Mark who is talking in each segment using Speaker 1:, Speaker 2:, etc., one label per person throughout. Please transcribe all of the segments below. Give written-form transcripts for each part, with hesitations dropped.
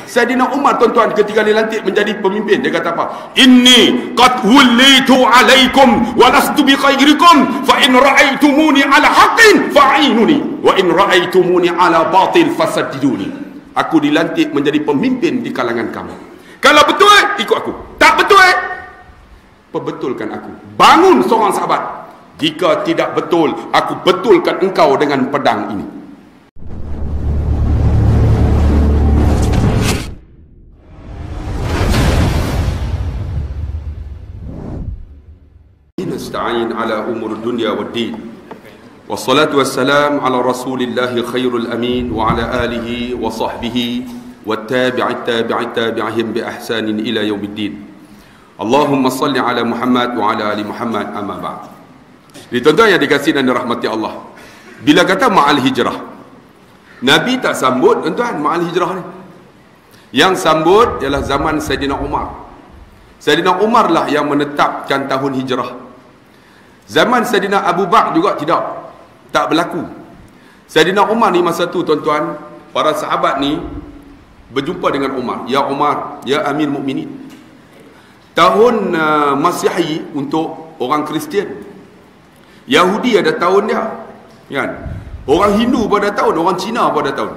Speaker 1: Sayyidina Umar tuan-tuan ketika dilantik menjadi pemimpin, dia kata apa? Inni qad wullitu alaikum wa lastu bi khairikum fa in ra'aitumuni ala haqqin fa'inuni wa in ra'aitumuni ala batil fasaddiduni. Aku dilantik menjadi pemimpin di kalangan kamu. Kalau betul, ikut aku. Tak betul, perbetulkan aku. Bangun seorang sahabat. Jika tidak betul, aku betulkan engkau dengan pedang ini. Nasta'in ala umur dunya wad-din. Wassalatu wassalam ala Rasulillahi khairul amin wa ala alihi wa sahbihi wattabi'it tabi'ihim bi ihsanin ila yaumiddin. Allahumma salli ala Muhammad wa ala ali Muhammad, amma ba'd. Tuan-tuan yang dikasihi dan dirahmati Allah, bila kata ma'al hijrah, Nabi tak sambut tuan-tuan ma'al hijrah ni. Yang sambut ialah zaman Sayyidina Umar. Sayyidina Umar lah yang menetapkan tahun hijrah. Zaman Sayyidina Abu Bakar juga tak berlaku. Sayyidina Umar ni masa tu tuan-tuan, para sahabat ni berjumpa dengan Umar. Ya Umar, ya Amir Mukminin, tahun Masihi untuk orang Kristian, Yahudi ada tahun dia, kan? Orang Hindu pun ada tahun, orang Cina pun ada tahun.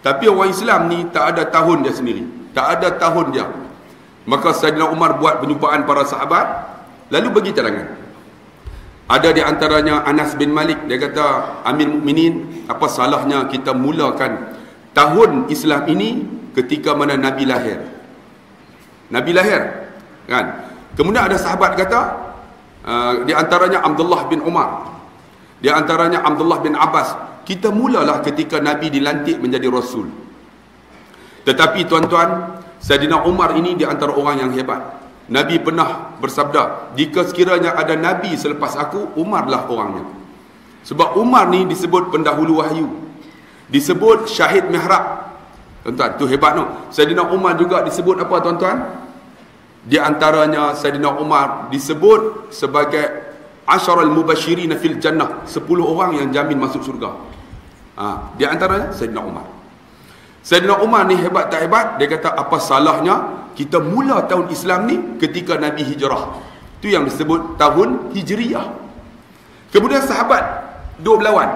Speaker 1: Tapi orang Islam ni tak ada tahun dia sendiri, tak ada tahun dia. Maka Sayyidina Umar buat perjumpaan para sahabat, lalu bagi cadangan. Ada di antaranya Anas bin Malik, dia kata, Amir Mukminin, apa salahnya kita mulakan tahun Islam ini ketika mana Nabi lahir. Nabi lahir, kan? Kemudian ada sahabat kata, di antaranya Abdullah bin Umar, di antaranya Abdullah bin Abbas, kita mulalah ketika Nabi dilantik menjadi Rasul. Tetapi tuan-tuan, Sayyidina Umar ini di antara orang yang hebat. Nabi pernah bersabda, jika sekiranya ada Nabi selepas aku, Umarlah orangnya. Sebab Umar ni disebut pendahulu wahyu, disebut syahid mihrab. Tuan-tuan, tu hebat tu. Sayyidina Umar juga disebut apa tuan-tuan? Di antaranya Sayyidina Umar disebut sebagai Asyarul Mubashirin fil Jannah, 10 orang yang jamin masuk surga. Di antaranya Sayyidina Umar. Sayyidina Umar ni hebat tak hebat? Dia kata, apa salahnya kita mula tahun Islam ni ketika Nabi hijrah. Itu yang disebut tahun Hijriyah. Kemudian sahabat dua berlawan,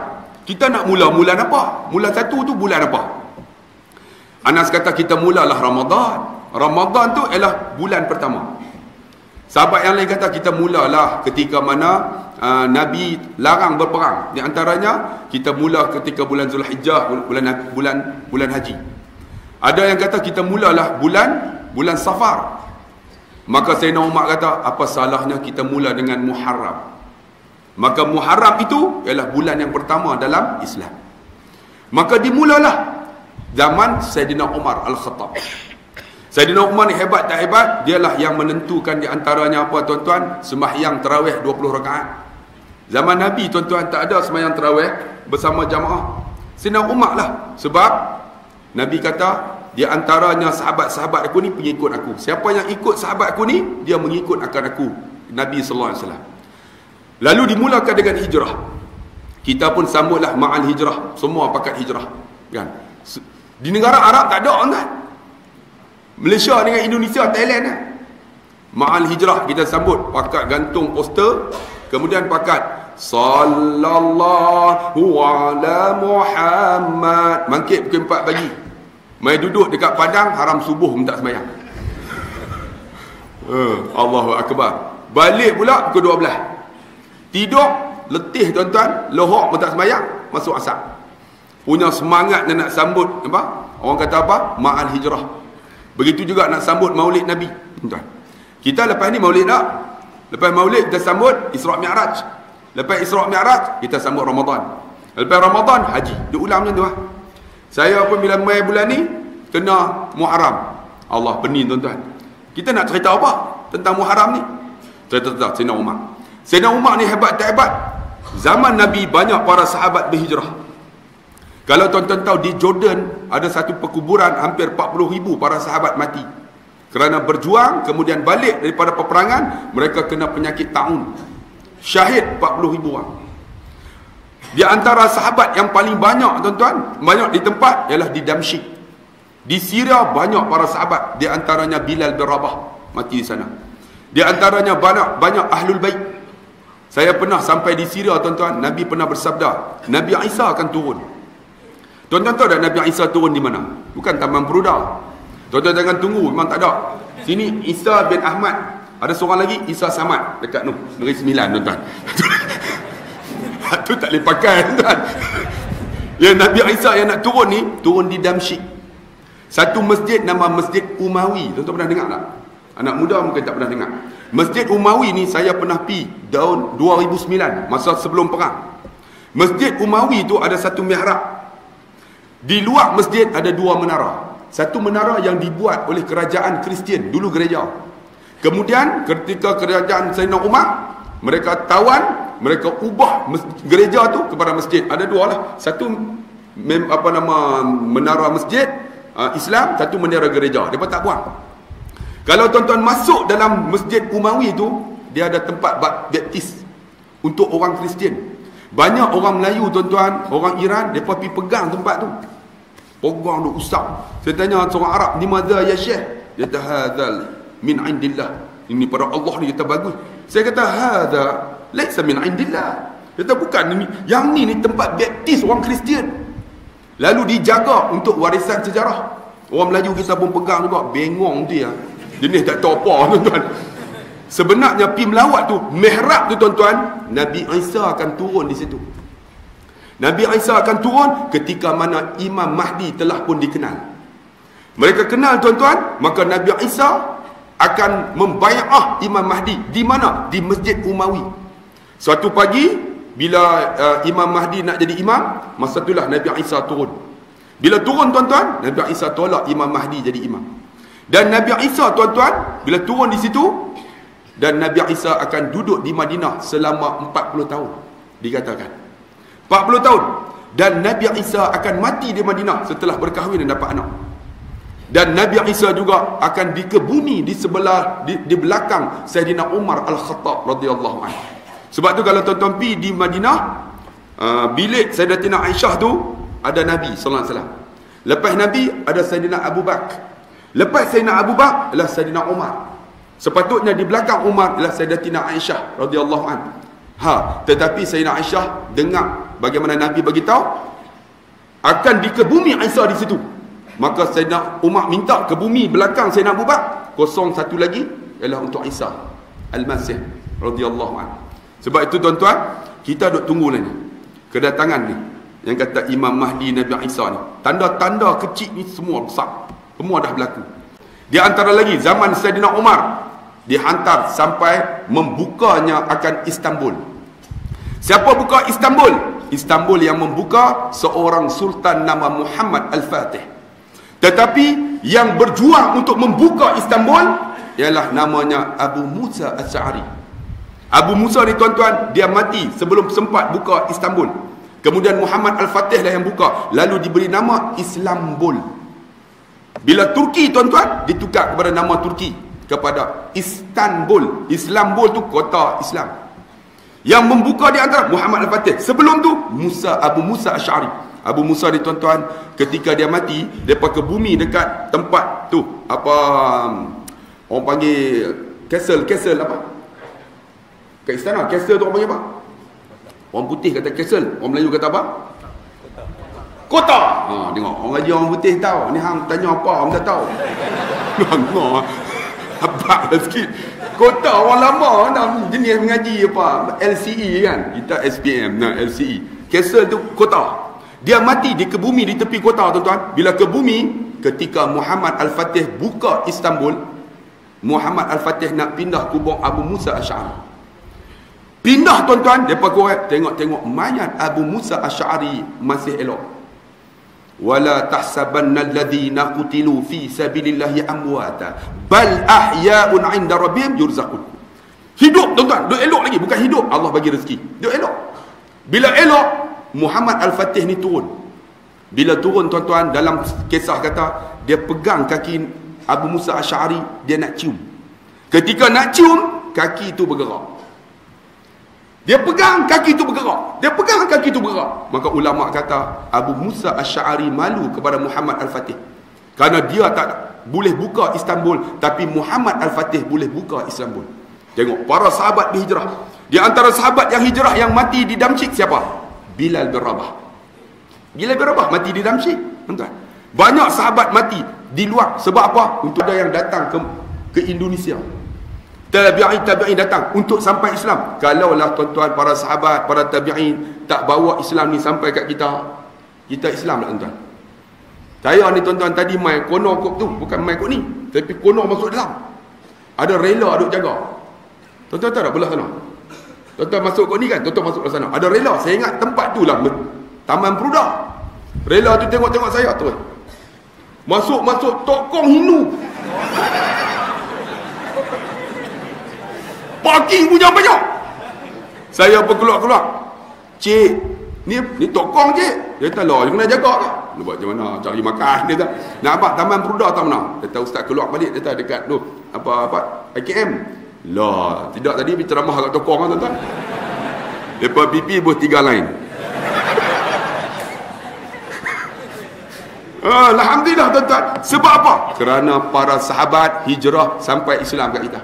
Speaker 1: kita nak mula bulan apa? Mula satu tu bulan apa? Anas kata, kita mulalah Ramadan. Ramadan tu ialah bulan pertama. Sahabat yang lain kata, kita mulalah ketika mana Nabi larang berperang. Di antaranya kita mula ketika bulan Zulhijjah, bulan haji. Ada yang kata kita mulalah bulan Safar. Maka Sayyidina Umar kata, apa salahnya kita mula dengan Muharram. Maka Muharram itu ialah bulan yang pertama dalam Islam. Maka dimulalah zaman Sayyidina Umar Al-Khattab. Sayyidina Umar ni hebat tak hebat? Dialah yang menentukan di antaranya apa tuan-tuan? Sembahyang tarawih 20 rakaat. Zaman Nabi tuan-tuan tak ada sembahyang tarawih bersama jamaah. Sayyidina Umar lah. Sebab Nabi kata, di antaranya sahabat-sahabat aku ni pengikut aku. Siapa yang ikut sahabat aku ni, dia mengikut akan aku. Nabi SAW. Lalu dimulakan dengan hijrah. Kita pun sambutlah ma'al hijrah. Semua pakat hijrah, kan? Di negara Arab tak ada kan? Malaysia dengan Indonesia, Thailand kan? Ma'al hijrah kita sambut, pakat gantung poster, kemudian pakat Sallallahu ala Muhammad. Mangkit pukul 4 pagi, mai duduk dekat padang, haram subuh minta sembahyang. Allahu Akbar. Balik pula pukul 12. Tidur, letih tuan-tuan, lohok minta sembahyang, masuk asar. Punya semangat nak sambut apa? Orang kata apa? Ma'al hijrah. Begitu juga nak sambut maulid Nabi. Tuan, kita lepas ni maulid tak? Lepas maulid kita sambut Isra' Mi'raj. Lepas Isra' Mi'raj kita sambut Ramadan. Lepas Ramadan haji. Dia ulang macam tu lah. Saya pun bila mai bulan ni kena Muharram. Allah pening tuan-tuan. Kita nak cerita apa tentang Muharram ni? Cerita tentang Sayyidina Umar. Sayyidina Umar ni hebat tak hebat? Zaman Nabi banyak para sahabat berhijrah. Kalau tuan-tuan tahu, di Jordan ada satu perkuburan hampir 40,000 para sahabat mati kerana berjuang, kemudian balik daripada peperangan, mereka kena penyakit taun. Syahid 40,000 orang. Di antara sahabat yang paling banyak tuan-tuan, banyak di tempat, ialah di Damsyik. Di Syria banyak para sahabat, di antaranya Bilal bin Rabah mati di sana. Di antaranya banyak ahlul bait. Saya pernah sampai di Syria, tuan-tuan, Nabi pernah bersabda, Nabi Isa akan turun. Tuan-tuan tahu tak Nabi Isa turun di mana? Bukan Taman Peruda. Tuan-tuan jangan tunggu, memang tak ada. Sini Isa bin Ahmad. Ada seorang lagi, Isa Samad, dekat Negeri Sembilan, tuan-tuan. Itu tak boleh pakai, tuan. Yang Nabi Isa yang nak turun ni, turun di Damsyik. Satu masjid nama Masjid Umawi. Tuan-tuan pernah dengar tak? Anak muda mungkin tak pernah dengar. Masjid Umawi ni saya pernah pergi tahun 2009, masa sebelum perang. Masjid Umawi tu ada satu mihrab. Di luar masjid ada dua menara. Satu menara yang dibuat oleh kerajaan Kristian, dulu gereja. Kemudian ketika kerajaan Sayyidina Umar, mereka tawan, mereka ubah gereja tu kepada masjid. Ada dua lah. Satu menara masjid Islam, satu menara gereja. Dia pun tak buang. Kalau tuan-tuan masuk dalam Masjid Umawi tu, dia ada tempat baptis untuk orang Kristian. Banyak orang Melayu, tuan-tuan, orang Iran, mereka pergi pegang tempat tu. Pegang tu, usap. Saya tanya seorang Arab, ni madza ya Syekh? Dia kata, hadzal min indillah. Ini pada Allah ni, kata bagus. Saya kata, hadza laisa min indillah. Dia kata, bukan ini. Yang ni tempat baptis orang Kristian. Lalu dijaga untuk warisan sejarah. Orang Melayu kita pun pegang juga. Bengong tu ya. Jenis tak tahu apa, tuan-tuan. Sebenarnya pergi melawat tu, mihrab tu, tuan-tuan, Nabi Isa akan turun di situ. Nabi Isa akan turun ketika mana Imam Mahdi telah pun dikenal. Mereka kenal, tuan-tuan, maka Nabi Isa akan membai'ah Imam Mahdi. Di mana? Di Masjid Umawi. Suatu pagi, bila Imam Mahdi nak jadi imam, masa itulah Nabi Isa turun. Bila turun, tuan-tuan, Nabi Isa tolak Imam Mahdi jadi imam. Dan Nabi Isa, tuan-tuan, bila turun di situ, dan Nabi Isa akan duduk di Madinah selama 40 tahun. Dikatakan 40 tahun. Dan Nabi Isa akan mati di Madinah setelah berkahwin dan dapat anak. Dan Nabi Isa juga akan dikebumi di sebelah, di belakang Sayyidina Umar Al-Khattab radhiyallahu anhu. Sebab tu kalau tuan-tuan pergi di Madinah, bilik Sayyidatina Aisyah tu ada Nabi sallallahu alaihi wasallam. Lepas Nabi ada Sayyidina Abu Bakar. Lepas Sayyidina Abu Bakar adalah Sayyidina Umar. Sepatutnya di belakang Umar adalah Sayyidatina Aisyah radhiyallahu anha. Tetapi Sayyidina Aisyah dengar bagaimana Nabi bagi tahu akan dikebumi Aisyah di situ. Maka Sayyidina Umar minta ke bumi belakang Sayyidina Abu Bakar, kosong satu lagi ialah untuk Aisyah Al-Masih radhiyallahu anha. Sebab itu, tuan-tuan, kita duk tunggulah ni kedatangan ni yang kata Imam Mahdi Nabi Isa ni. Tanda-tanda kecil ni semua besar, semua dah berlaku. Di antara lagi zaman Sayyidina Umar dihantar sampai membukanya akan Istanbul. Siapa buka Istanbul? Istanbul yang membuka seorang sultan nama Muhammad Al-Fatih. Tetapi yang berjuang untuk membuka Istanbul ialah namanya Abu Musa Asy'ari. Abu Musa ni, tuan-tuan, dia mati sebelum sempat buka Istanbul. Kemudian Muhammad Al-Fatih lah yang buka. Lalu diberi nama Islambul. Bila Turki, tuan-tuan, ditukar kepada nama Turki, kepada Istanbul. Islambul tu kota Islam. Yang membuka di antara Muhammad Al-Fatih. Sebelum tu Abu Musa Asy'ari. Abu Musa ni, tuan-tuan, ketika dia mati, depa ke bumi dekat tempat tu, apa orang panggil castle apa? Kat istana, castle tu orang panggil apa? Orang putih kata castle, orang Melayu kata apa? Kota. Tengok, orang Haji orang putih tahu. Ni hang tanya apa, hang tak tahu. Dengar. Abang sikit. Kota orang lama jenis mengaji apa? LCE kan? Kita SPM, LCE. Castle tu kota. Dia mati di kebumi di tepi kota, tuan-tuan. Bila ke bumi, ketika Muhammad Al-Fatih buka Istanbul, Muhammad Al-Fatih nak pindah kubur Abu Musa Asy'ari. Pindah, tuan-tuan, depa korek tengok-tengok mayat Abu Musa Asy'ari masih elok. Wala tahsabanna alladhina qutilu fi sabilillahi amwata bal ahya'un 'inda rabbihim yurzaqun. Hidup, tuan-tuan, duk elok lagi, bukan hidup Allah bagi rezeki. Duk elok. Bila elok, Muhammad Al-Fatih ni turun. Bila turun, tuan-tuan, dalam kisah kata dia pegang kaki Abu Musa Asy'ari, dia nak cium. Ketika nak cium, kaki itu bergerak. Dia pegang kaki itu bergerak. Dia pegang kaki itu bergerak. Maka ulama kata Abu Musa Asy'ari malu kepada Muhammad Al-Fatih. Kerana dia tak boleh buka Istanbul, tapi Muhammad Al-Fatih boleh buka Istanbul. Tengok, para sahabat berhijrah. Di antara sahabat yang hijrah yang mati di Damsyik siapa? Bilal bin Rabah. Bilal bin Rabah mati di Damsyik, tuan-tuan. Banyak sahabat mati di luar. Sebab apa? Untuk ada yang datang ke Indonesia. Tabi'in datang untuk sampai Islam. Kalaulah tuan-tuan, para sahabat, para tabi'in tak bawa Islam ni sampai kat kita, kita Islam tak, tuan-tuan? Saya ni tuan-tuan tadi mai kono kok tu, bukan mai kok ni, tapi kono masuk dalam. Ada rela duk jaga. Tuan-tuan tahu tak belah sana? Tuan-tuan masuk kok ni kan, tuan-tuan masuk ke sana. Ada rela. Saya ingat tempat tu lah Taman Peruda. Rela tu tengok-tengok saya tu. Masuk tokong Hindu. Parking punya banyak. Saya pun keluar. Cik, ni tokong cik. Dia kata, lah, dia kena jaga ke? Dia buat macam mana? Cari makan. Dia kata, nak apa? Taman Peruda tak mana? Dia kata, ustaz keluar balik. Dia kata, dekat tu. Apa? IKM. Lah, tidak tadi berceramah kat tokong kan, tuan-tuan. Lepas pipi buat 3 line. Alhamdulillah, tuan-tuan. Sebab apa? Kerana para sahabat hijrah sampai Islam kat kita.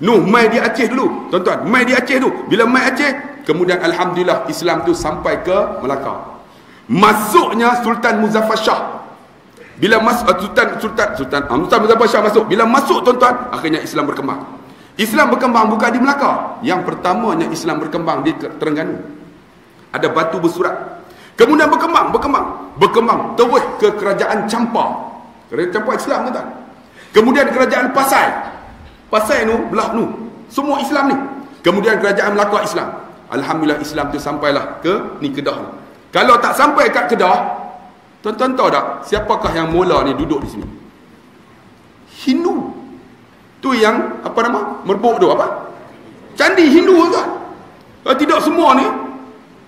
Speaker 1: Mai di Aceh dulu, tuan-tuan. Mai di Aceh dulu. Bila mai Aceh, kemudian alhamdulillah Islam tu sampai ke Melaka. Masuknya Sultan Muzaffar Shah. Bila masuk Sultan Muzaffar Shah masuk. Bila masuk, tuan-tuan, akhirnya Islam berkembang. Islam berkembang bukan di Melaka. Yang pertamanya Islam berkembang di Terengganu. Ada batu bersurat. Kemudian berkembang terus ke kerajaan Champa. Kerajaan Champa Islam, tuan-tuan. Kemudian kerajaan Pasai nu belah nu. Semua Islam ni. Kemudian kerajaan Melaka Islam. Alhamdulillah Islam tu sampailah ke ni Kedah. Kalau tak sampai kat Kedah, tuan-tuan tahu tak siapakah yang mula ni duduk di sini? Hindu. Tu yang apa nama? Merbuk tu apa? Candi Hindu, tuan. Kalau tidak semua ni,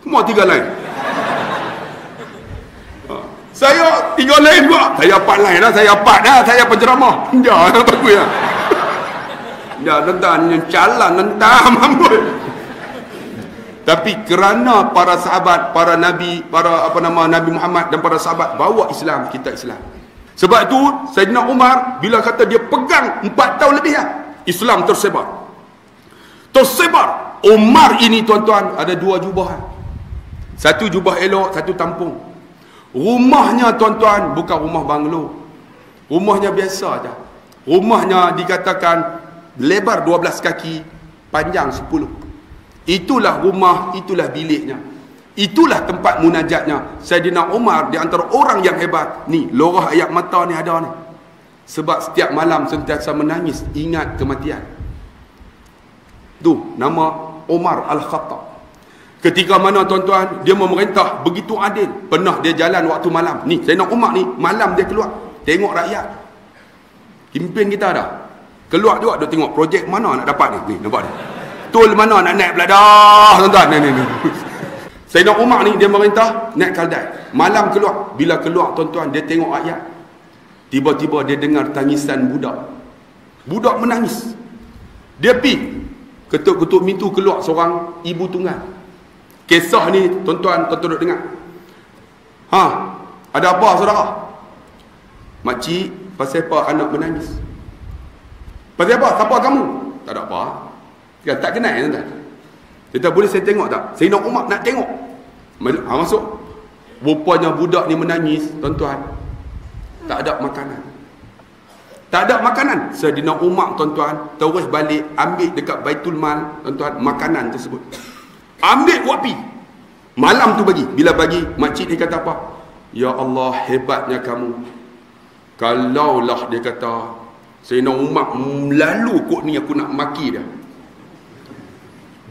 Speaker 1: semua 3 lain. Saya 3 lain juga. Saya 4 lain dah, saya penceramah. Jangan bagus lah. Ya, tuan-tuan, jalan nentam ambul. Tapi kerana para sahabat, para nabi, Nabi Muhammad dan para sahabat bawa Islam, kita Islam. Sebab itu Saidina Umar bila kata dia pegang 4 tahun lebih Islam tersebar. Umar ini, tuan-tuan, ada 2 jubah. Satu jubah elok, satu tampung. Rumahnya, tuan-tuan, bukan rumah banglo. Rumahnya biasa aja. Rumahnya dikatakan lebar 12 kaki, panjang 10. Itulah rumah, itulah biliknya. Itulah tempat munajatnya. Saidina Umar di antara orang yang hebat. Ni, lorah ayat mata ni ada ni. Sebab setiap malam sentiasa menangis, ingat kematian. Tu, nama Umar Al-Khattab. Ketika mana, tuan-tuan, dia memerintah begitu adil. Pernah dia jalan waktu malam. Ni, Saidina Umar ni, malam dia keluar. Tengok rakyat. Pimpin kita dah. Keluar juga dia tengok projek mana nak dapat ni. Ni nampak ni. Tol mana nak naik beladah, tuan-tuan. Ni. Saidina Umar ni dia merintah naik kaldai. Malam keluar. Bila keluar, tuan-tuan, dia tengok ayat. Tiba-tiba dia dengar tangisan budak. Budak menangis. Dia pergi ketuk-ketuk pintu, keluar seorang ibu tunggal. Kisah ni, tuan-tuan duk dengar. Ada apa, saudara? Makcik, pasal apa anak menangis? Pasal apa? Siapa kamu? Tak ada apa. Dia tak kenal, tuan-tuan. Dia kata, boleh saya tengok tak? Saidina Umar nak tengok. Masuk. Rupanya budak ni menangis, tuan-tuan. Tak ada makanan. Saidina Umar, tuan-tuan, terus balik, ambil dekat Baitul Mal, tuan-tuan, makanan tersebut. Ambil buat pi. Malam tu bagi. Bila bagi, makcik dia kata apa? Ya Allah, hebatnya kamu. Kalaulah dia kata, Saidina Umar lalu kot ni aku nak maki dia.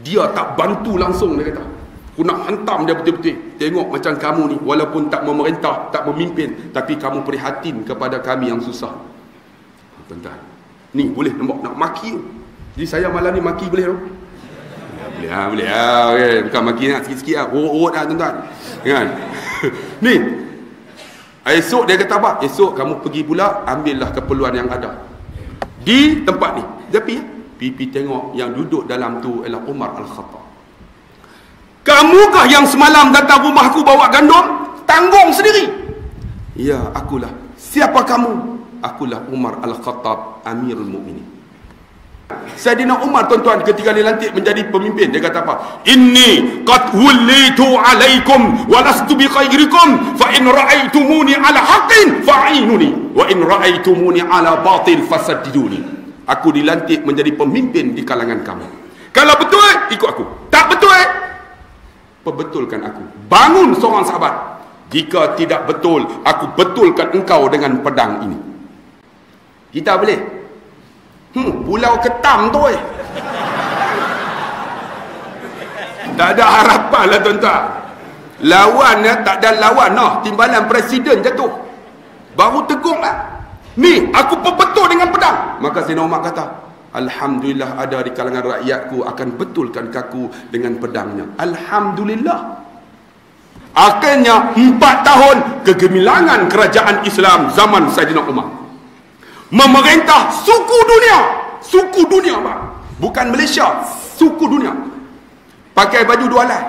Speaker 1: Dia tak bantu langsung, dia kata. Aku nak hantam dia betul-betul. Tengok macam kamu ni, walaupun tak memerintah, tak memimpin, tapi kamu prihatin kepada kami yang susah. Tuan-tuan, ni boleh nampak nak maki. Jadi saya malam ni maki boleh tak? Boleh lah. Okay. Bukan maki nak sikit-sikit lah. Urut lah, tuan-tuan. Kan? Ni. Esok dia kata apa? Esok kamu pergi pula, ambillah keperluan yang ada. Di tempat ni. Dia pergi tengok yang duduk dalam tu ialah Umar Al-Khattab. Kamukah yang semalam datang rumahku bawa gandum? Tanggung sendiri. Ya, akulah. Siapa kamu? Akulah Umar Al-Khattab, Amirul Mukminin. Sayyidina Umar, tuan-tuan, ketika dilantik menjadi pemimpin, dia kata apa? Inni qad wullitu alaikum wa lastu bi khairikum fa in ra'aitumuni ala haqqin fa'inuni wa in ra'aitumuni ala batil fasaddiduni. Aku dilantik menjadi pemimpin di kalangan kamu. Kalau betul, ikut aku. Tak betul, perbetulkan aku. Bangun seorang sahabat. Jika tidak betul, aku betulkan engkau dengan pedang ini. Kita boleh? Pulau Ketam tu tak ada harapan lah, tuan-tuan. Lawan tak ada lawan lah. Timbalan presiden jatuh, baru tegur lah. Ni aku perbetul dengan pedang. Maka Sayyidina Umar kata, alhamdulillah ada di kalangan rakyatku akan betulkan kaku dengan pedangnya. Alhamdulillah. Akhirnya 4 tahun kegemilangan kerajaan Islam zaman Sayyidina Umar, memerintah suku dunia, bang. Bukan Malaysia, suku dunia. Pakai baju 2 helai,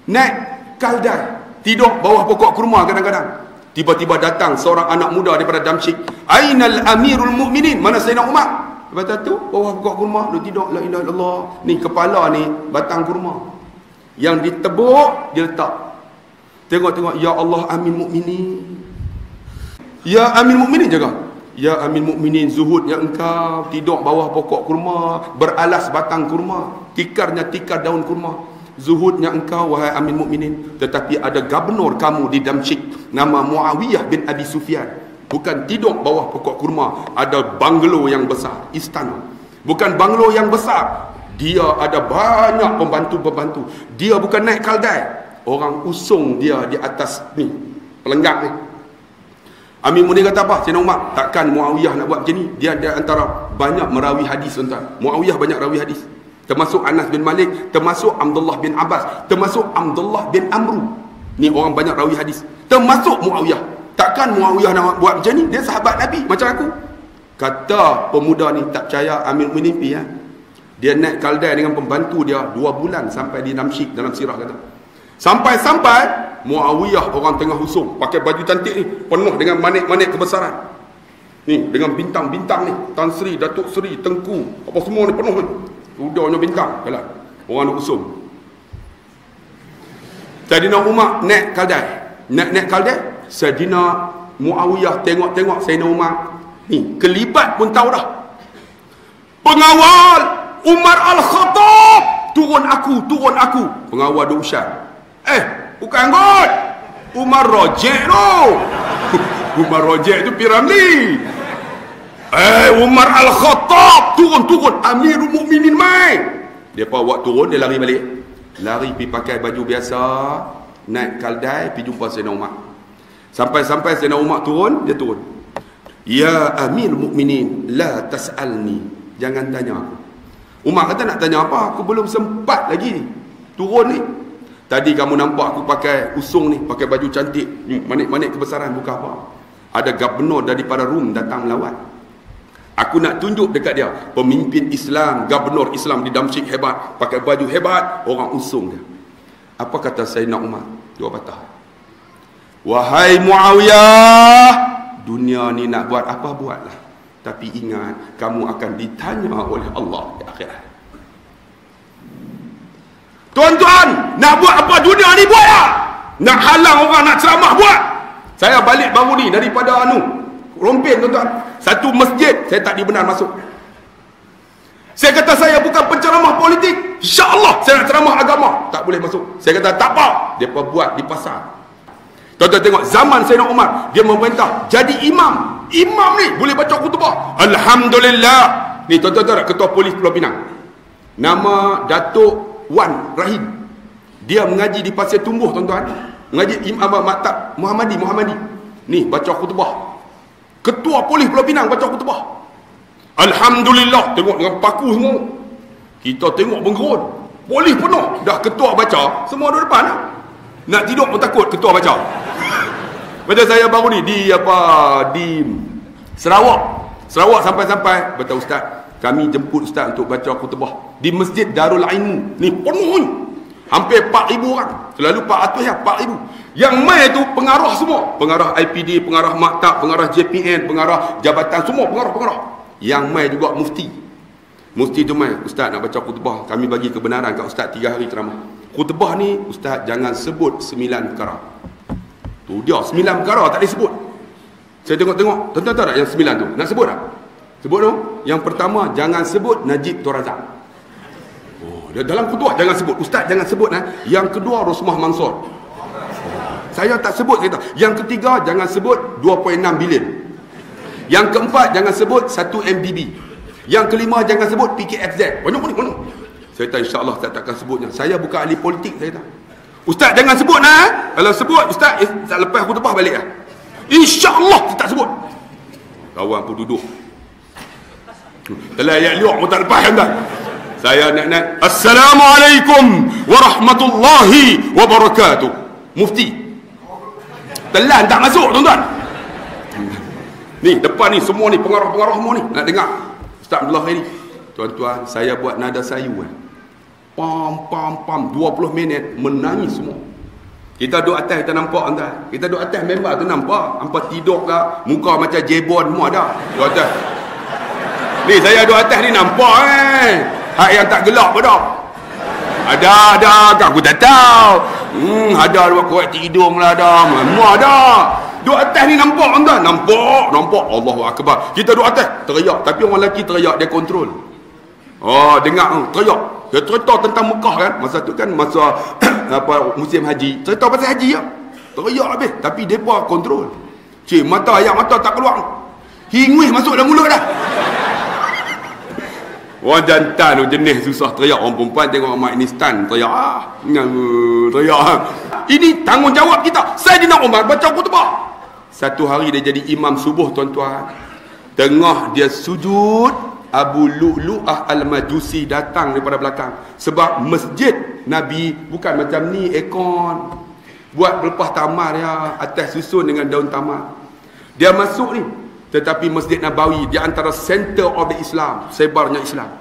Speaker 1: naik kaldai, tidur bawah pokok kurma. Kadang-kadang tiba-tiba datang seorang anak muda daripada Damsyik. Ainal Amirul Mukminin? Mana Sayyidina Umar? Lepas tu bawah pokok kurma, dia tidur. La ilaha illallah. Ni kepala ni batang kurma yang ditebuk, dia letak. Tengok-tengok, ya Allah Amir Mukminin, ya Amir Mukminin jaga. Ya Amir Mukminin, zuhudnya engkau tidur bawah pokok kurma, beralas batang kurma, tikarnya tikar daun kurma. Zuhudnya engkau, wahai Amir Mukminin. Tetapi ada gubernur kamu di Damsyik, nama Muawiyah bin Abi Sufyan. Bukan tidur bawah pokok kurma, ada banglo yang besar, istana. Bukan banglo yang besar, dia ada banyak pembantu-pembantu. Dia bukan naik kaldai, orang usung dia di atas ni, pelenggak ni. Amir Mukminin kata apa? Sayyidina Umar, takkan Muawiyah nak buat macam ni? Dia antara banyak merawi hadis, tuan-tuan. Muawiyah banyak rawi hadis. Termasuk Anas bin Malik, termasuk Abdullah bin Abbas, termasuk Abdullah bin Amru. Ni orang banyak rawi hadis. Termasuk Muawiyah. Takkan Muawiyah nak buat macam ni? Dia sahabat Nabi macam aku. Kata pemuda ni, tak percaya Amir Mukminin pi, dia naik kaldai dengan pembantu dia 2 bulan sampai di Damsyik. Dalam sirah kata, sampai Muawiyah orang tengah usung, pakai baju cantik ni, penuh dengan manik-manik kebesaran ni, dengan bintang-bintang ni, Tan Sri, Datuk Sri, Tengku, apa semua ni penuh ni, udahnya bintang. Kalau orang nak usung, Sayyidina Umar naik kaldai. Sayyidina Muawiyah tengok Sayyidina Umar ni, kelibat pun tahu dah. Pengawal Umar Al-Khattab, turun aku. Pengawal dia usah, bukan kot, Umar Rojek tu. Umar Rojek tu Piramli. Umar Al-Khattab turun, Amirul Mukminin mai. Dia bawa turun, dia lari balik. Lari pergi pakai baju biasa, naik kaldai pergi jumpa Sayyidina Umar. Sampai Sayyidina Umar turun, dia turun. Ya Amirul Mukminin, la tas'alni, jangan tanya aku. Umar kata, nak tanya apa? Aku belum sempat lagi ni turun ni. Tadi kamu nampak aku pakai usung ni, pakai baju cantik, manik-manik kebesaran, bukan apa. Ada gubernur daripada Rom datang melawat. Aku nak tunjuk dekat dia, pemimpin Islam, gubernur Islam di Damsyik hebat, pakai baju hebat, orang usung dia. Apa kata Sayyidina Umar? Dua patah. Wahai Muawiyah, dunia ni nak buat apa, buatlah. Tapi ingat, kamu akan ditanya oleh Allah di akhirat. Tuan-tuan, nak buat apa dunia ni, buat lah. Nak halang orang nak ceramah, buat. Saya balik baru ni daripada Rompin, tuan-tuan. Satu masjid, saya tak dibenar masuk. Saya kata saya bukan penceramah politik, insya-Allah saya nak ceramah agama, tak boleh masuk. Saya kata tak apa, dia buat di pasar. Tuan-tuan tengok, zaman Sayyidina Umar, dia memerintah jadi imam. Imam ni boleh baca khutbah. Alhamdulillah. Ni tuan-tuan, ketua polis Pulau Pinang, nama Datuk Wan Rahim. Dia mengaji di Pasir Tumbuh, tuan-tuan. Mengaji Imam Maktab Muhammadi. Ni baca khutbah. Ketua polis Pulau Pinang baca khutbah. Alhamdulillah. Tengok dengan paku semua. Kita tengok bergerun. Polis penuh. Dah ketua baca, semua duduk depan lah. Nak tidur pun takut ketua baca. Macam saya baru ni di Sarawak sampai betul ustaz, kami jemput ustaz untuk baca khutbah di Masjid Darul Ilmu. Ni penuh ni. Hampir 4,000 orang. Selalu 400 ya, 4,000. Yang mai tu pengarah semua. Pengarah IPD, pengarah maktab, pengarah JPN, pengarah jabatan, semua pengarah-pengarah. Yang mai juga mufti. Mufti tu mai, ustaz nak baca khutbah, kami bagi kebenaran kat ustaz 3 hari ceramah. Khutbah ni ustaz jangan sebut 9 perkara. Tu dia 9 perkara tak disebut. Saya tengok-tengok, tuan-tuan tahu tak yang 9 tu? Nak sebut tak? Sebut tu. Yang pertama, jangan sebut Najib Tun Razak. Oh, dalam khutbah jangan sebut. Ustaz jangan sebut. Yang kedua, Rosmah Mansor. Saya tak sebut kita. Yang ketiga, jangan sebut 2.6 bilion. Yang keempat, jangan sebut 1 MBB. Yang kelima, jangan sebut PKFZ. Banyak. Saya tak, insyaAllah saya takkan sebutnya. Saya bukan ahli politik, saya tak. Ustaz jangan sebut Kalau sebut, Ustaz lepas khutbah balik lah. InsyaAllah saya tak sebut. Kawan pun duduk. Telah ayat liuk pun tak lepas kan. Saya nak Assalamualaikum warahmatullahi wabarakatuh. Mufti telan tak masuk tuan-tuan. Ni depan ni semua ni pengarah-pengarah semua ni nak dengar Ustaz Abdullah Khairi. Tuan-tuan, saya buat nada sayu pam 20 minit menangis semua. Kita duduk atas, kita nampak tuan. Kita duduk atas member tu nampak hampa tidur ke, muka macam jebon semua ada duduk atas. Ni saya duduk atas ni nampak hak yang tak gelap pun dah. Ada kan aku tak tahu. Ada buat kuat tidur lah dah. Semua ada. Duduk atas ni nampak tuan. Nampak. Allahu Akbar. Kita duduk atas teriak, tapi orang lelaki teriak dia kontrol. Oh, dengar teriak. Dia cerita tentang Mekah kan. Masa tu kan masa musim haji. Cerita pasal haji ya. Teriak habis, tapi depa kontrol. Cik, air mata tak keluar. Hinguih masuk dalam mulut dah. Orang jantan tu jenis susah teriak. Orang perempuan tengok mak ini stan teriak. Teriak. Ini tanggungjawab kita. Saidina Umar baca khutbah. Satu hari dia jadi imam subuh tuan-tuan. Tengah dia sujud, Abu Lu'lu'ah Al-Majusi datang daripada belakang. Sebab masjid Nabi bukan macam ni aircon. Buat pelepah tamar dia, atas susun dengan daun tamar. Dia masuk ni. Tetapi Masjid Nabawi di antara center of the Islam, sebarnya Islam.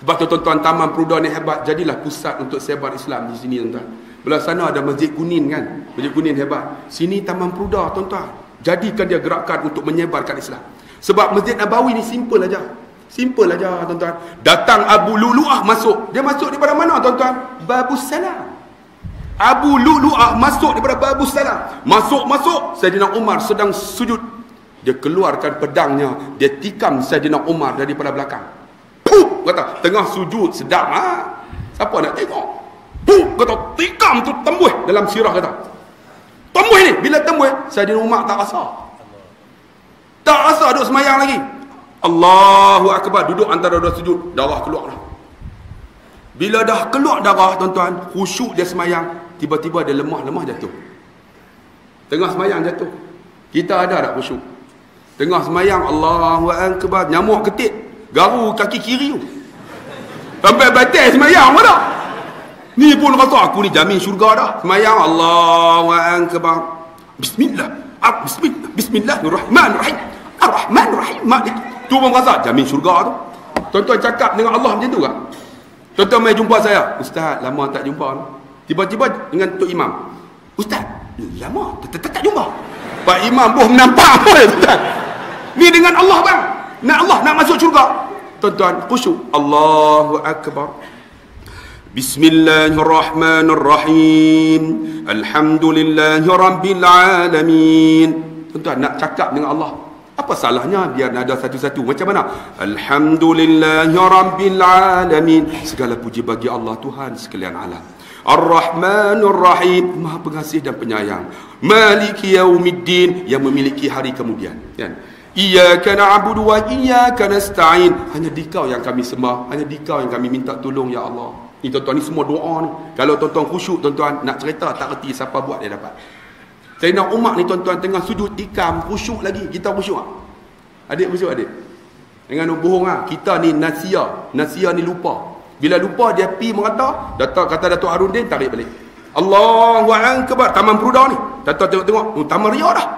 Speaker 1: Sebab tu tuan-tuan, Taman Peruda ni hebat, jadilah pusat untuk sebar Islam di sini tuan-tuan. Belah sana ada Masjid Kunin kan, Masjid Kunin hebat. Sini Taman Peruda tuan-tuan, jadikan dia gerakan untuk menyebarkan Islam. Sebab Masjid Nabawi ni simple aja. Simple aja tuan-tuan. Datang Abu Lu'lu'ah masuk. Dia masuk daripada mana tuan-tuan? Babus Salam. Abu Lu'lu'ah masuk daripada Babus Salam. Masuk. Saidina Umar sedang sujud. Dia keluarkan pedangnya, dia tikam Saidina Umar daripada belakang. Pup, kata, tengah sujud sedap siapa nak tengok? Pup, kata, tikam tu tembus dalam sirah kata. Tembus ni, bila tembus, Saidina Umar tak rasa. Tak rasa duduk semayang lagi. Allahu Akbar, duduk antara dua sujud, darah keluar dah. Bila dah keluar darah tuan-tuan, khusyuk dia semayang, tiba-tiba dia lemah jatuh. Tengah semayang jatuh. Kita ada tak khusyuk? Tengah semayang, Allahu Akbar, nyamuk ketik, garu kaki kiri tu. Sampai batal semayang pun dah. Ni pun rasa aku ni jamin syurga dah. Semayang, Allahu Akbar. Bismillah. Bismillahirrahmanirrahim. Ar-Rahmanirrahim. Tu pun rasa jamin syurga tu. Tuan-tuan cakap dengan Allah macam tu kan? Tuan-tuan mai jumpa saya, Ustaz, lama tak jumpa. Tiba-tiba dengan Tok Imam, Ustaz, lama tak jumpa. Pak Imam pun nampak apa tuan? Ni dengan Allah bang. Nak masuk syurga. Tuan-tuan, khusyuk. Allahu Akbar. Bismillahirrahmanirrahim. Alhamdulillahi rabbil alamin. Tuan-tuan, nak cakap dengan Allah, apa salahnya biar nada satu-satu? Macam mana? Alhamdulillahi rabbil alamin. Segala puji bagi Allah, Tuhan sekalian alam. Ar-Rahmanur Rahim, Maha Pengasih dan Penyayang. Maliki Yaumiddin, yang memiliki hari kemudian. Kan? Iyyaka na'budu wa iyyaka nasta'in. Hanya Dikau yang kami sembah, hanya Dikau yang kami minta tolong ya Allah. Ni tuan-tuan, ni semua doa ni. Kalau tuan-tuan khusyuk tuan-tuan, nak cerita tak reti siapa buat dia dapat. Saidina Umar ni tuan-tuan tengah sujud tikam, khusyuk lagi. Kita khusyuk tak? Adik khusyuk adik? Dengan bohong lah. Kita ni nasia ni lupa. Bila lupa dia pi merata, kata Datuk Harudin, tarik balik. Allahu Akbar. Taman Peruda ni, Datuk tengok Taman Ria dah.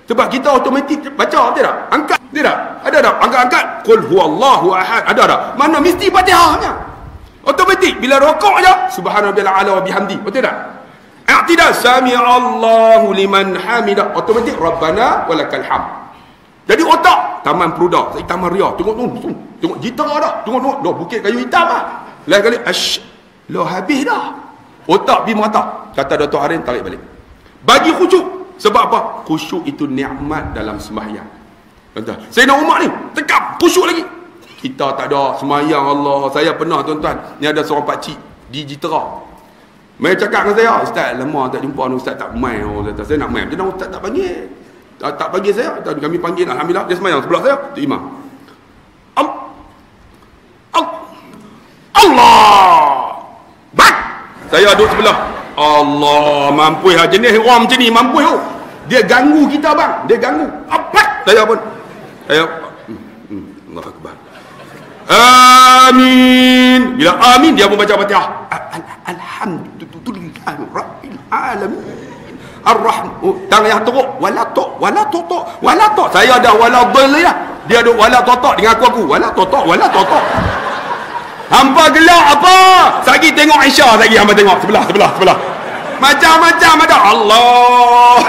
Speaker 1: Sebab kita automatik baca, tidak? Angkat, tidak? Ada tak? Angkat. Qul huwallahu ahad. Ada tak? Mana mesti Fatihahnya. Automatik bila rokok aja, subhanallahil a'la wa bihamdi. Betul tak? I'tidal, sami Allahu liman hamidah, automatik Rabbana walakal hamd. Jadi otak Taman Peruda, Taman Ria, tengok gitar dah, tengok bukit kayu hitam lah. Lain kali lo habis dah. Otak pergi merata. Kata Dr. Harin, tarik balik. Bagi khusyuk. Sebab apa? Khusyuk itu nikmat dalam sembahyang. Tuan-tuan, Sayyidina Umar ni tekap khusyuk lagi. Kita tak ada sembahyang. Allah, saya pernah tuan-tuan, ni ada seorang pakcik di Jitera. Mai cakap dengan saya, Ustaz, lama tak jumpa ni, Ustaz tak main. Saya nak main. Macam mana Ustaz tak panggil? Tak panggil saya. Kami panggil, alhamdulillah, dia sembahyang sebelah saya, tu imam. Allah bak, saya duduk sebelah. Allah, mampu ha, jenis orang macam ni mampu tu. Dia ganggu kita bang, dia ganggu. Apa? Saya pun Allah Akbar. Amin. Bila amin dia pun baca Fatihah. Alhamdulillah rabbil alamin. Ar-Rahman. Tangan yang teruk, wala tok. Saya dah wala dhal ya. Dia duk wala totok dengan aku. Wala totok. Hampa gelak apa? Sagi tengok Aisyah lagi, hampa tengok sebelah. Macam-macam ada. Allah.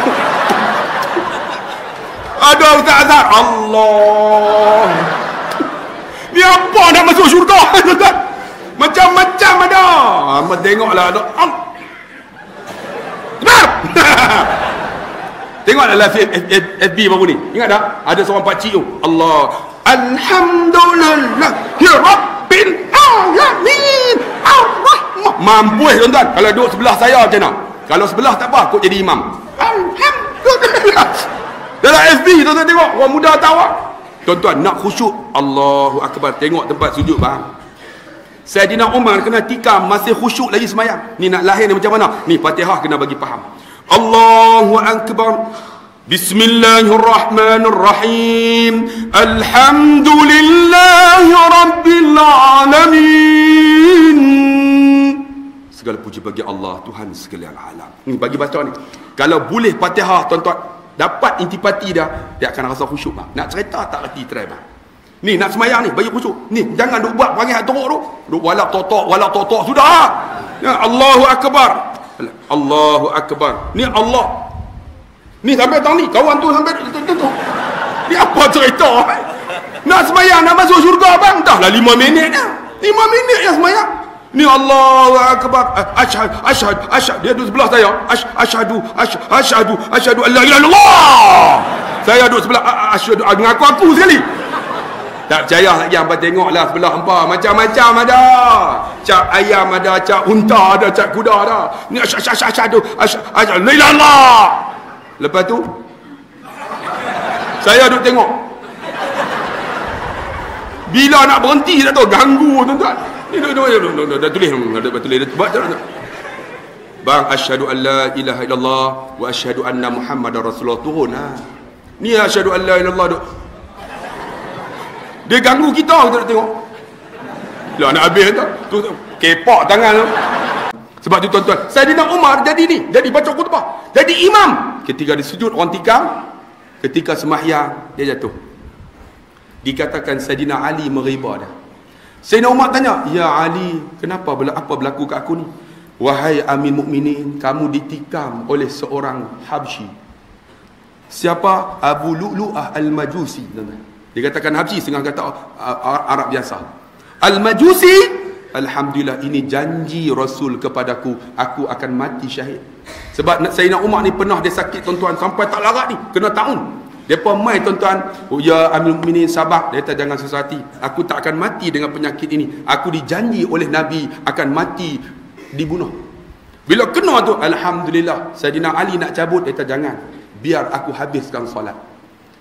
Speaker 1: Ada Ustaz Azhar. Allah. Ni apa nak masuk syurga? Macam-macam ada. Hampa tengoklah ada. Benar. Tengoklah live FB baru ni. Ingat tak? Ada seorang pakcik tu. Allah. Alhamdulillah. Ya Rabbil alamin. Ar-Rahman. Mampus tuan-tuan. Kalau duduk sebelah saya macam mana? Kalau sebelah tak apa, aku jadi imam. Alhamdulillah. Dalam FB tuan-tuan tengok. Orang muda tawa. Tuan-tuan nak khusyuk. Allahu Akbar. Tengok tempat sujud bang. Sayyidina Umar kena tikam masih khusyuk lagi semayang. Ni nak lahir ni macam mana? Ni Fatihah kena bagi faham. Allahu Akbar. Bismillahirrahmanirrahim. Alhamdulillahi Rabbil Alamin. Segala puji bagi Allah, Tuhan segala alam. Ni bagi baca ni. Kalau boleh Fatihah tuan-tuan, dapat intipati dia akan rasa khusyuk bang. Nak cerita tak reti try bang. Ni nak semayang ni bagi khusyuk. Ni jangan duk buat perangai hak teruk tu. Duk walak totok sudah. Ya, Allahu Akbar. Allahu Akbar. Ni Allah. Ni sampai tang ni kawan tu sampai tu. Ni apa cerita? Nak semayang nak masuk syurga bang. Dah lah 5 minit dah. 5 minit yang semayang. Ni Allahu Akbar. Asyhadu. Dia duduk sebelah saya. Asyhadu an la ilaha illallah. Saya duduk sebelah asyhadu dengan aku sekali. Tak percaya lagi hampa tengoklah sebelah hampa macam-macam ada. Cap ayam ada, cap unta ada, cap kuda ada. Ni asyhadu la ilaha illallah. Lepas tu saya duduk tengok. Bila nak berhenti dah tu ganggu tuan-tuan. Ni dah tulis bang, asyhadu an la ilaha illallah wa asyhadu anna muhammadar rasulullah turun ha. Ni asyhadu an la ilaha illallah duk. Dia ganggu kita nak tengok. Lah nak habis tu kepak tangan tu. Sebab tu tuan-tuan, Sayyidina Umar jadi ni, jadi baca khutbah, jadi imam. Ketika dia sujud orang tikam, ketika sembahyang dia jatuh. Dikatakan Sayyidina Ali meriba dah. Sayyidina Umar tanya, "Ya Ali, kenapa apa berlaku kat aku ni?" "Wahai Amir Mukminin, kamu ditikam oleh seorang Habsyi." Siapa? Abu Lu'lu'ah Al-Majusi. Dia katakan Habsyi, setengah kata Arab biasa. Al-Majusi, alhamdulillah ini janji Rasul kepadaku, aku akan mati syahid. Sebab Sayyidina Umar ni pernah dia sakit tuan-tuan sampai tak larat ni, kena tahun. Depa mai tuan-tuan, "Oh ya Amirul Mukminin, sabar." Dia kata, "Jangan susah hati. Aku tak akan mati dengan penyakit ini. Aku dijanji oleh Nabi akan mati dibunuh." Bila kena tu, alhamdulillah, Sayyidina Ali nak cabut, dia kata, "Jangan. Biar aku habiskan solat."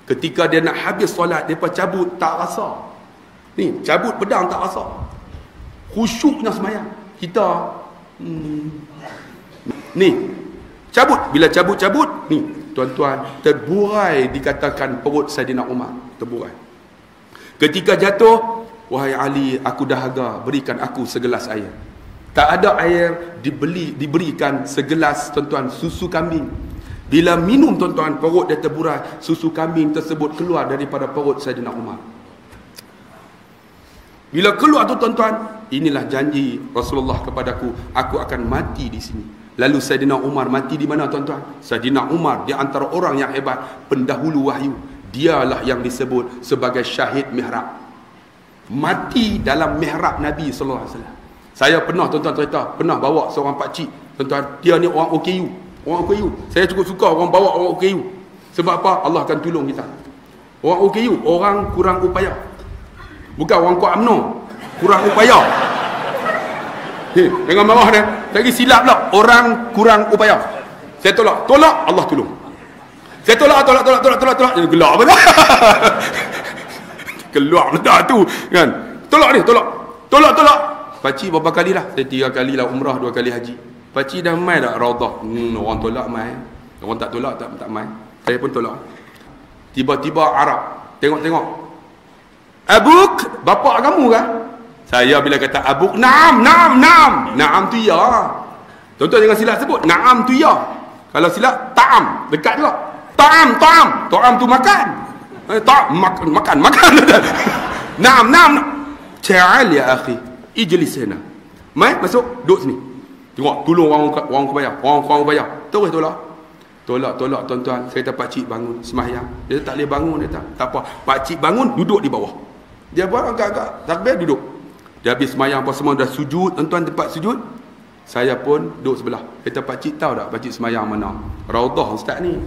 Speaker 1: Ketika dia nak habis solat, depa cabut tak rasa. Ni, cabut pedang tak rasa. Khusyuknya semayang. Kita ni cabut. Bila cabut ni tuan-tuan, terburai dikatakan perut Sayyidina Umar, terburai. Ketika jatuh, "Wahai Ali, aku dahaga, berikan aku segelas air." Tak ada air, diberikan segelas tuan-tuan susu kambing. Bila minum tuan-tuan, perut dia terburai, susu kambing tersebut keluar daripada perut Sayyidina Umar. Bila keluar tu tuan-tuan, inilah janji Rasulullah kepadaku, aku akan mati di sini. Lalu Saidina Umar mati di mana tuan-tuan? Saidina Umar di antara orang yang hebat, pendahulu wahyu. Dialah yang disebut sebagai syahid mihrab. Mati dalam mihrab Nabi sallallahu alaihi wasallam. Saya pernah tuan-tuan cerita, pernah bawa seorang pakcik, tuan-tuan, dia ni orang OKU. Orang OKU. Saya cukup suka orang bawa orang OKU. Sebab apa? Allah akan tolong kita. Orang OKU, orang kurang upaya. Bukan orang kuat UMNO, kurang upaya. Jangan marah dia. Lagi silap pula, orang kurang upaya. Saya tolak, Allah tolong. Saya tolak. Dia gelak apa dah? Keluar benda tu kan. Tolak. Pakcik berapa kali dah? Saya 3 kali lah umrah, 2 kali haji. Pakcik dah mai tak raudah? Orang tolak mai. Orang tak tolak tak mai. Saya pun tolak. Tiba-tiba Arab tengok. Abuk, bapak kamu kah? Saya bila kata abuk, naam tu ya. Tuan-tuan jangan silap sebut naam tu ya. Kalau silap ta'am, dekat juga. Ta'am tu makan. Makan. Naam. Ta'al ya akhi, ijlis hina. Mai masuk, duduk sini. Tengok, tolong orang bayar. Orang bayar. Terus tolak tuan-tuan. Saya kata pakcik bangun sembahyang. Dia tak boleh bangun, dia tak apa. Pakcik bangun, duduk di bawah. Dia buat agak-agak takbir, duduk. Dia habis sembahyang apa semua dah sujud, tuan-tuan tempat sujud. Saya pun duduk sebelah. Kata pakcik tahu tak pakcik sembahyang mana? Raudah ustaz ni.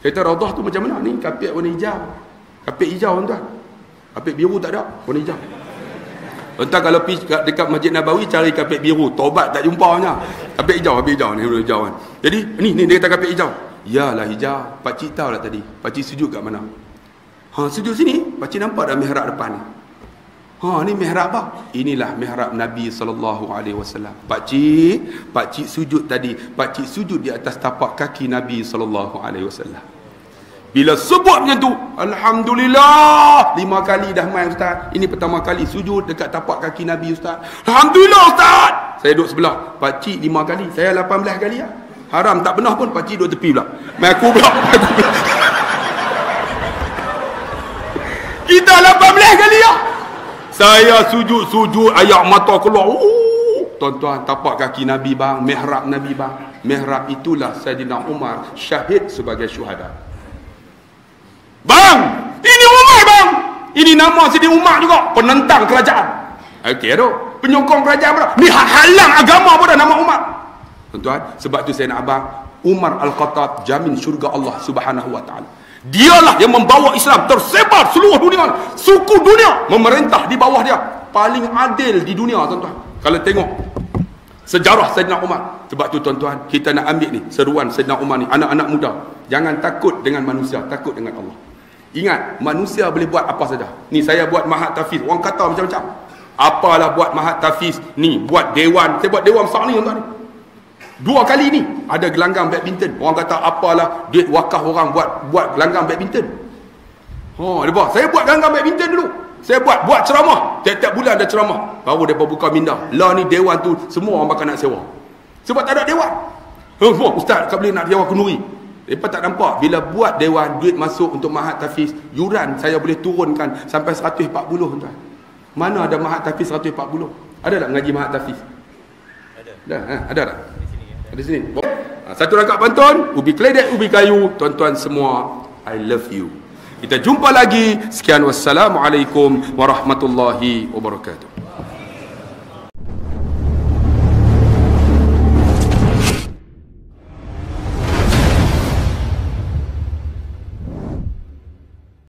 Speaker 1: Kata raudah tu macam mana ni? Kapek warna hijau. Kapek hijau tuan-tuan. Kapek biru tak ada, warna hijau. Tuan-tuan kalau pergi dekat Masjid Nabawi cari kapek biru, tobat tak jumpanya. Kapek hijau ni warna hijau kan. Jadi ni dia kata kapek hijau. Yalah hijau. Pakcik tahu tak tadi? Pakcik sujud kat mana? Sujud sini. Pakcik nampak dah mihrab depan ni. Ni mihrab apa? Inilah mihrab Nabi SAW. Pakcik sujud tadi. Pakcik sujud di atas tapak kaki Nabi SAW. Bila sebut macam tu, Alhamdulillah, 5 kali dah main ustaz. Ini pertama kali sujud dekat tapak kaki Nabi ustaz. Alhamdulillah ustaz. Saya duduk sebelah. Pakcik 5 kali, saya 18 kali lah. Haram tak pernah pun, pakcik duduk tepi pula. Main aku pula. Kita 18 kali lah. Saya sujud ayak mata keluar. Tuan-tuan, tapak kaki Nabi bang, mihrab Nabi bang. Mihrab itulah Saidina Umar syahid sebagai syuhada. Bang, ini Umar bang. Ini nama Saidina Umar juga, penentang kerajaan. Okey tu, penyokong kerajaan pula. Ni halang agama pun dah nama Umar. Tuan-tuan, sebab tu saya nak abang, Umar Al-Khattab jamin syurga Allah Subhanahu wa taala. Dialah yang membawa Islam tersebar seluruh dunia. Suku dunia memerintah di bawah dia. Paling adil di dunia tuan-tuan. Kalau tengok sejarah Saidina Umar. Sebab tu tuan-tuan, kita nak ambil ni seruan Saidina Umar ni, anak-anak muda. Jangan takut dengan manusia, takut dengan Allah. Ingat, manusia boleh buat apa saja. Ni saya buat mahat tahfiz. Orang kata macam-macam. Apalah buat mahat tahfiz ni, buat dewan. Saya buat dewan besar ni tuan-tuan ni. 2 kali ni ada gelanggang badminton. Orang kata apalah duit wakaf orang buat gelanggang badminton. Dia buat. Saya buat gelanggang badminton dulu. Saya buat ceramah. Tiap-tiap bulan ada ceramah. Baru depa buka minda. Lah ni dewan tu semua orang bakal nak sewa. Sebab tak ada dewan. Semua ustaz tak boleh nak sewa kenduri. Depa tak nampak bila buat dewan, duit masuk untuk mahat tahfiz, yuran saya boleh turunkan sampai 140 tuan. Mana ada mahat tahfiz 140? Ada tak mengaji mahat tahfiz? Ada tak? Di sini. Satu rakaat pantun, ubi keledek, ubi kayu. Tuan-tuan semua, I love you. Kita jumpa lagi. Sekian, wassalamualaikum warahmatullahi wabarakatuh.